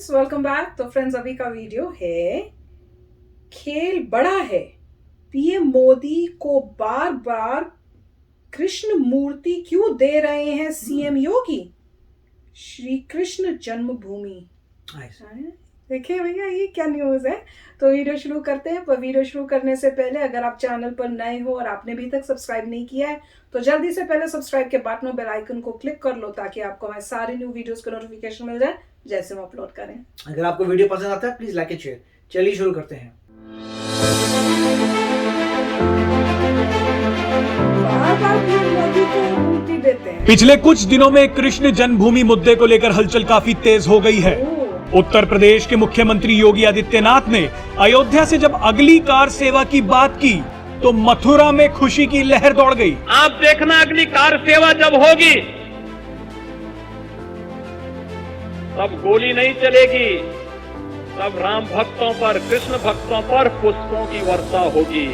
Friends, welcome back. तो friends, अभी का वीडियो है खेल बड़ा है। पीएम मोदी को बार बार कृष्ण मूर्ति क्यों दे रहे हैं सीएम योगी? श्री कृष्ण जन्मभूमि। देखिए भैया, ये क्या न्यूज है। तो वीडियो शुरू करते हैं। पर वीडियो शुरू करने से पहले अगर आप चैनल पर नए हो और आपने अभी तक सब्सक्राइब नहीं किया है तो जल्दी से पहले सब्सक्राइब के बटन और बेल आइकन को क्लिक कर लो ताकि आपको हमारे सारे न्यू वीडियोस का नोटिफिकेशन मिल जाए जैसे हम अपलोड करें। अगर आपको वीडियो पसंद आता है प्लीज लाइक एंड शेयर। चलिए शुरू करते हैं। पिछले कुछ दिनों में कृष्ण जन्मभूमि मुद्दे को लेकर हलचल काफी तेज हो गई है। उत्तर प्रदेश के मुख्यमंत्री योगी आदित्यनाथ ने अयोध्या से जब अगली कार सेवा की बात की तो मथुरा में खुशी की लहर दौड़ गई। आप देखना, अगली कार सेवा जब होगी तब गोली नहीं चलेगी, तब राम भक्तों पर, कृष्ण भक्तों पर पुष्पों की वर्षा होगी।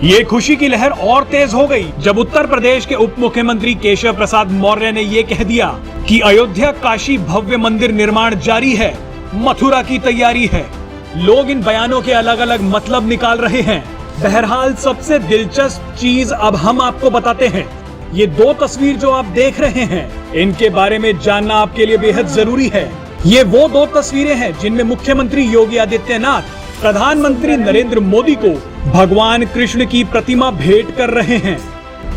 ये खुशी की लहर और तेज हो गई जब उत्तर प्रदेश के उप मुख्यमंत्री केशव प्रसाद मौर्य ने ये कह दिया कि अयोध्या काशी भव्य मंदिर निर्माण जारी है, मथुरा की तैयारी है। लोग इन बयानों के अलग अलग मतलब निकाल रहे हैं। बहरहाल सबसे दिलचस्प चीज अब हम आपको बताते हैं। ये दो तस्वीर जो आप देख रहे हैं, इनके बारे में जानना आपके लिए बेहद जरूरी है। ये वो दो तस्वीरें हैं जिनमें मुख्यमंत्री योगी आदित्यनाथ प्रधानमंत्री नरेंद्र मोदी को भगवान कृष्ण की प्रतिमा भेंट कर रहे हैं।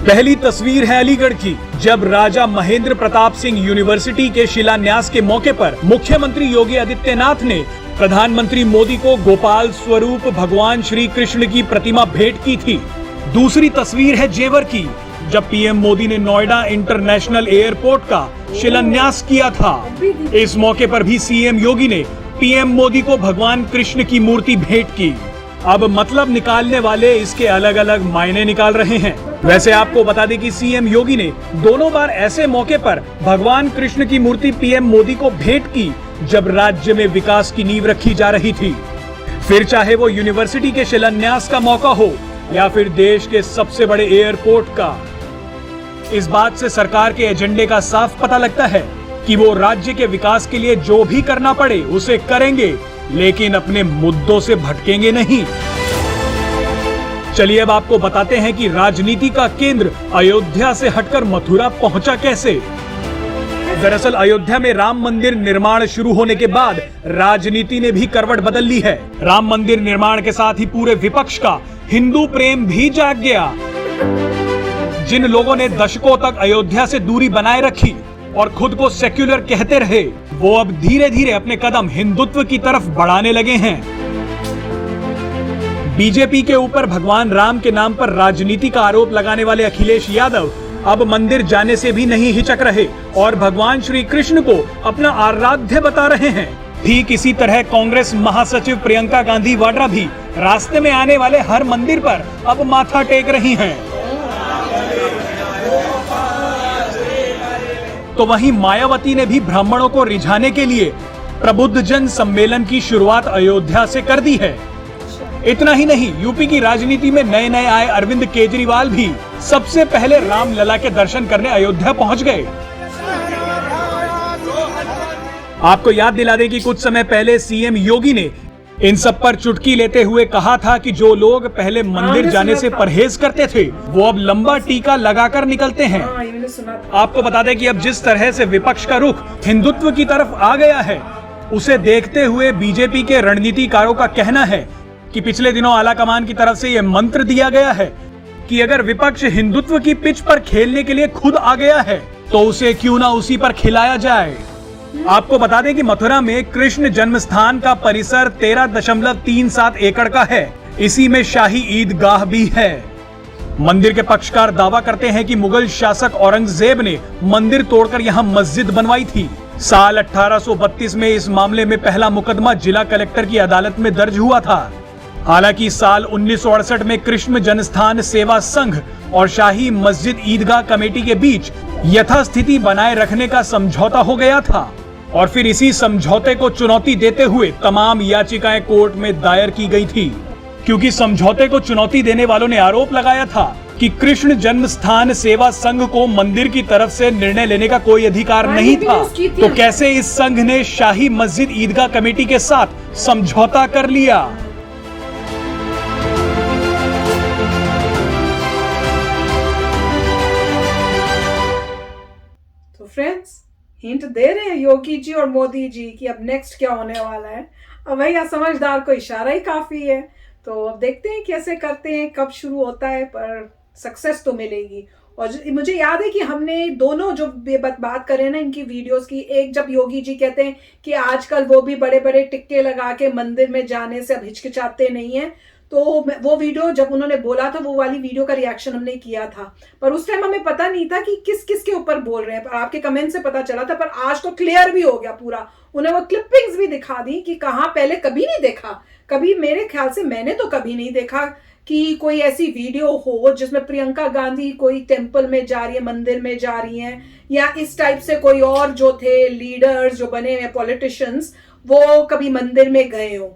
पहली तस्वीर है अलीगढ़ की, जब राजा महेंद्र प्रताप सिंह यूनिवर्सिटी के शिलान्यास के मौके पर मुख्यमंत्री योगी आदित्यनाथ ने प्रधानमंत्री मोदी को गोपाल स्वरूप भगवान श्री कृष्ण की प्रतिमा भेंट की थी। दूसरी तस्वीर है जेवर की, जब पीएम मोदी ने नोएडा इंटरनेशनल एयरपोर्ट का शिलान्यास किया था। इस मौके पर भी सीएम योगी ने पीएम मोदी को भगवान कृष्ण की मूर्ति भेंट की। अब मतलब निकालने वाले इसके अलग अलग मायने निकाल रहे हैं। वैसे आपको बता दें कि सीएम योगी ने दोनों बार ऐसे मौके पर भगवान कृष्ण की मूर्ति पीएम मोदी को भेंट की जब राज्य में विकास की नींव रखी जा रही थी। फिर चाहे वो यूनिवर्सिटी के शिलान्यास का मौका हो या फिर देश के सबसे बड़े एयरपोर्ट का। इस बात से सरकार के एजेंडे का साफ पता लगता है कि वो राज्य के विकास के लिए जो भी करना पड़े उसे करेंगे, लेकिन अपने मुद्दों से भटकेंगे नहीं। चलिए अब आपको बताते हैं कि राजनीति का केंद्र अयोध्या से हटकर मथुरा पहुंचा कैसे। दरअसल अयोध्या में राम मंदिर निर्माण शुरू होने के बाद राजनीति ने भी करवट बदल ली है। राम मंदिर निर्माण के साथ ही पूरे विपक्ष का हिंदू प्रेम भी जाग गया। जिन लोगों ने दशकों तक अयोध्या से दूरी बनाए रखी और खुद को सेक्युलर कहते रहे, वो अब धीरे धीरे अपने कदम हिंदुत्व की तरफ बढ़ाने लगे हैं। बीजेपी के ऊपर भगवान राम के नाम पर राजनीति का आरोप लगाने वाले अखिलेश यादव अब मंदिर जाने से भी नहीं हिचक रहे और भगवान श्री कृष्ण को अपना आराध्य बता रहे हैं। ठीक इसी तरह कांग्रेस महासचिव प्रियंका गांधी वाड्रा भी रास्ते में आने वाले हर मंदिर पर अब माथा टेक रही हैं। तो वहीं मायावती ने भी ब्राह्मणों को रिझाने के लिए प्रबुद्ध जन सम्मेलन की शुरुआत अयोध्या से कर दी है। इतना ही नहीं, यूपी की राजनीति में नए नए आए अरविंद केजरीवाल भी सबसे पहले रामलला के दर्शन करने अयोध्या पहुंच गए। आपको याद दिला दें कि कुछ समय पहले सीएम योगी ने इन सब पर चुटकी लेते हुए कहा था कि जो लोग पहले मंदिर जाने से परहेज करते थे वो अब लंबा टीका लगाकर निकलते हैं। आपको बता दें कि अब जिस तरह से विपक्ष का रुख हिंदुत्व की तरफ आ गया है, उसे देखते हुए बीजेपी के रणनीतिकारों का कहना है कि पिछले दिनों आलाकमान की तरफ से यह मंत्र दिया गया है कि अगर विपक्ष हिंदुत्व की पिच पर खेलने के लिए खुद आ गया है तो उसे क्यों ना उसी पर खिलाया जाए। आपको बता दें कि मथुरा में कृष्ण जन्म स्थान का परिसर 13.37 एकड़ का है। इसी में शाही ईदगाह भी है। मंदिर के पक्षकार दावा करते हैं कि मुगल शासक औरंगजेब ने मंदिर तोड़कर यहाँ मस्जिद बनवाई थी। साल 1832 में इस मामले में पहला मुकदमा जिला कलेक्टर की अदालत में दर्ज हुआ था। हालांकि साल 1968 में कृष्ण जनस्थान सेवा संघ और शाही मस्जिद ईदगाह कमेटी के बीच यथास्थिति बनाए रखने का समझौता हो गया था और फिर इसी समझौते को चुनौती देते हुए तमाम याचिकाएं कोर्ट में दायर की गई थी, क्योंकि समझौते को चुनौती देने वालों ने आरोप लगाया था कि कृष्ण जन्म स्थान सेवा संघ को मंदिर की तरफ से निर्णय लेने का कोई अधिकार नहीं था, तो कैसे इस संघ ने शाही मस्जिद ईदगाह कमेटी के साथ समझौता कर लिया? तो फ्रेंड्स, हिंट दे रहे हैं योगी जी और मोदी जी कि अब नेक्स्ट क्या होने वाला है। अब भैया समझदार को इशारा ही काफी है। तो अब देखते हैं कैसे करते हैं, कब शुरू होता है, पर सक्सेस तो मिलेगी। और मुझे याद है कि हमने दोनों जो बात करें ना इनकी वीडियोस की, एक जब योगी जी कहते हैं कि आजकल वो भी बड़े बड़े टिक्के लगा के मंदिर में जाने से अब हिचकिचाते नहीं है, तो वो वीडियो जब उन्होंने बोला था वो वाली वीडियो का रिएक्शन हमने किया था, पर उस टाइम हमें पता नहीं था कि किस किस के ऊपर बोल रहे हैं, पर आपके कमेंट से पता चला था। पर आज तो क्लियर भी हो गया पूरा, उन्हें वो क्लिपिंग्स भी दिखा दी कि कहाँ पहले कभी नहीं देखा, कभी मेरे ख्याल से मैंने तो कभी नहीं देखा कि कोई ऐसी वीडियो हो जिसमें प्रियंका गांधी कोई टेम्पल में जा रही है, मंदिर में जा रही हैं, या इस टाइप से कोई और जो थे लीडर्स जो बने हुए पॉलिटिशियंस वो कभी मंदिर में गए हो।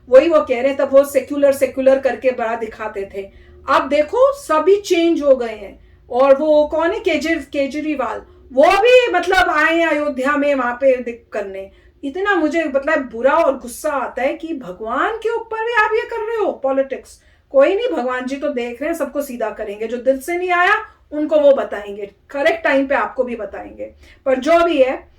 वही वो कह रहे हैं, तब वो सेक्युलर करके बड़ा दिखाते थे। अब देखो सभी चेंज हो गए हैं। और वो कौन है, केजरीवाल, वो भी मतलब आए अयोध्या में वहां पे करने। इतना मुझे मतलब बुरा और गुस्सा आता है कि भगवान के ऊपर भी आप ये कर रहे हो पॉलिटिक्स। कोई नहीं, भगवान जी तो देख रहे हैं, सबको सीधा करेंगे। जो दिल से नहीं आया उनको वो बताएंगे, करेक्ट टाइम पे आपको भी बताएंगे। पर जो भी है,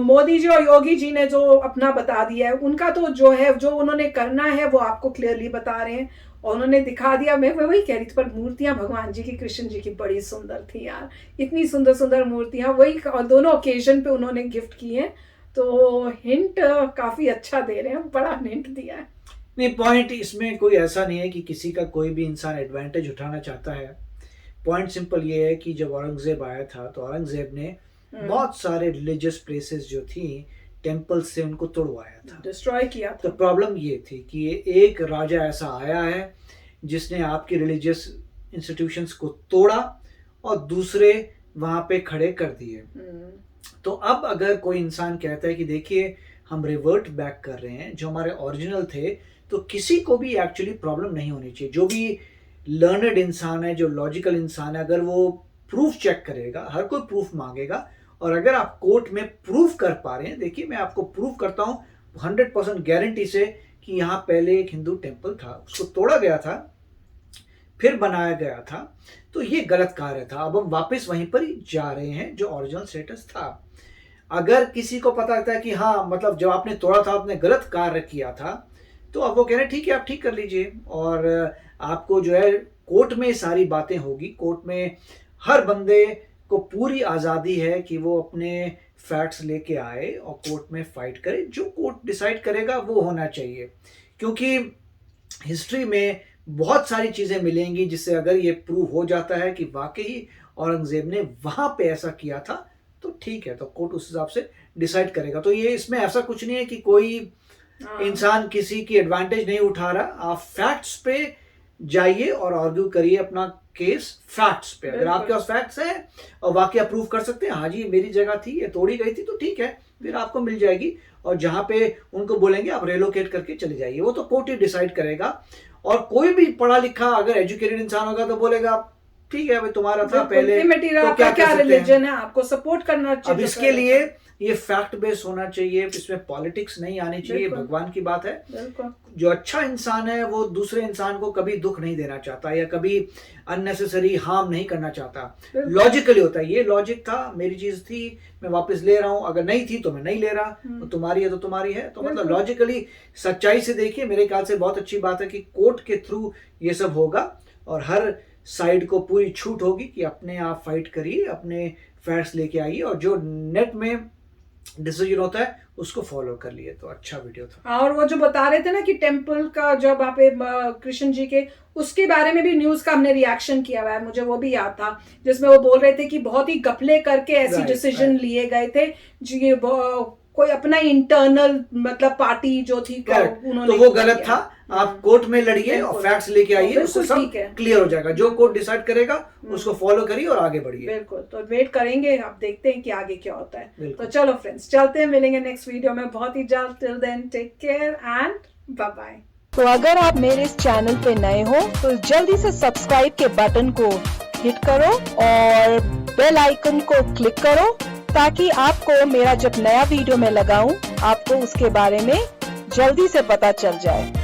मोदी जी और योगी जी ने जो अपना बता दिया है, उनका तो जो है, जो उन्होंने करना है वो आपको क्लियरली बता रहे हैं और उन्होंने दिखा दिया। मैं वही कह रही थी, पर मूर्तियां भगवान जी की, कृष्ण जी की बड़ी सुंदर थी यार, इतनी सुंदर सुंदर मूर्तियां, वही और दोनों ओकेजन पे उन्होंने गिफ्ट की हैं। तो हिंट काफी अच्छा दे रहे हैं, बड़ा हिंट दिया है। नहीं, पॉइंट इसमें कोई ऐसा नहीं है कि किसी का कोई भी इंसान एडवांटेज उठाना चाहता है। पॉइंट सिंपल ये है कि जब औरंगजेब आया था तो औरंगजेब ने बहुत सारे रिलीजियस प्लेसेस जो थी टेम्पल से उनको तोड़वाया था, डिस्ट्रॉय किया था। तो प्रॉब्लम ये थी कि एक राजा ऐसा आया है जिसने आपकी रिलीजियस इंस्टीट्यूशंस को तोड़ा और दूसरे वहां पे खड़े कर दिए। तो अब अगर कोई इंसान कहता है कि देखिए हम रिवर्ट बैक कर रहे हैं जो हमारे ओरिजिनल थे, तो किसी को भी एक्चुअली प्रॉब्लम नहीं होनी चाहिए। जो भी लर्नड इंसान है, जो लॉजिकल इंसान है, अगर वो प्रूफ चेक करेगा, हर कोई प्रूफ मांगेगा, और अगर आप कोर्ट में प्रूफ कर पा रहे हैं, देखिए मैं आपको प्रूफ करता हूँ 100% गारंटी से कि यहाँ पहले एक हिंदू टेम्पल था, उसको तोड़ा गया था, फिर बनाया गया था, तो ये गलत कार्य था। अब हम वापस वहीं पर ही जा रहे हैं जो ओरिजिनल स्टेटस था। अगर किसी को पता लगता है कि हाँ मतलब जब आपने तोड़ा था आपने गलत कार्य किया था, तो अब वो कह रहे हैं ठीक है आप ठीक कर लीजिए, और आपको जो है कोर्ट में सारी बातें होगी। कोर्ट में हर बंदे को पूरी आज़ादी है कि वो अपने फैक्ट्स लेके आए और कोर्ट में फाइट करे। जो कोर्ट डिसाइड करेगा वो होना चाहिए, क्योंकि हिस्ट्री में बहुत सारी चीज़ें मिलेंगी जिससे अगर ये प्रूव हो जाता है कि वाकई औरंगजेब ने वहाँ पे ऐसा किया था, तो ठीक है, तो कोर्ट उस हिसाब से डिसाइड करेगा। तो ये इसमें ऐसा कुछ नहीं है कि कोई इंसान किसी की एडवांटेज नहीं उठा रहा। आप फैक्ट्स पे जाइए और आर्ग्यू करिए अपना केस फैक्ट्स पे। अगर आपके पास फैक्ट्स हैं और वाकई आप प्रूव कर सकते हैं, हाँ जी मेरी जगह थी, ये तोड़ी गई थी, तो ठीक है, फिर आपको मिल जाएगी। और जहां पे उनको बोलेंगे आप रेलोकेट करके चले जाइए, वो तो कोर्ट ही डिसाइड करेगा। और कोई भी पढ़ा लिखा अगर एजुकेटेड इंसान होगा तो बोलेगा ठीक है भाई तुम्हारा था पहले, तो क्या रिलीजन है, आपको सपोर्ट करना चाहिए। अब इसके लिए ये फैक्ट बेस्ड होना चाहिए, इसमें पॉलिटिक्स नहीं आनी चाहिए। भगवान की बात है, जो अच्छा इंसान है वो दूसरे इंसान को कभी दुख नहीं देना चाहता या कभी अननेसेसरी हार्म नहीं करना चाहता। लॉजिकली होता है, ये लॉजिक था, मेरी चीज थी, मैं वापस ले रहा हूं, अगर नहीं थी तो मैं नहीं ले रहा, तो तुम्हारी है तो तुम्हारी है। तो मतलब लॉजिकली सच्चाई से देखिए, मेरे ख्याल से बहुत अच्छी बात है कि कोर्ट के थ्रू ये सब होगा और हर साइड को पूरी छूट होगी कि अपने आप फाइट करिए, अपने फैक्ट्स लेके आइए और जो नेट में डिसीजन होता है उसको फॉलो कर लिए। तो अच्छा वीडियो था। और वो जो बता रहे थे ना कि टेम्पल का जब वहाँ पे कृष्ण जी के, उसके बारे में भी न्यूज का हमने रिएक्शन किया हुआ है, मुझे वो भी याद था, जिसमें वो बोल रहे थे कि बहुत ही घपले करके ऐसी डिसीजन लिए गए थे जी, कोई अपना इंटरनल मतलब पार्टी जो थी उन्होंने, तो वो गलत था। आप कोर्ट में लड़िए और फैक्ट्स लेके आइए, उससे सब क्लियर हो जाएगा। जो कोर्ट डिसाइड करेगा उसको फॉलो करिए और आगे बढ़िए। बिल्कुल, तो वेट करेंगे, आप देखते हैं कि आगे क्या होता है। तो चलो फ्रेंड्स, चलते हैं, मिलेंगे नेक्स्ट वीडियो में बहुत ही जल्द। Till then take care and bye bye. तो अगर आप मेरे इस चैनल पे नए हो तो जल्दी से सब्सक्राइब के बटन को हिट करो और बेल आइकन को क्लिक करो ताकि आपको मेरा जब नया वीडियो मैं लगाऊं आपको उसके बारे में जल्दी से पता चल जाए।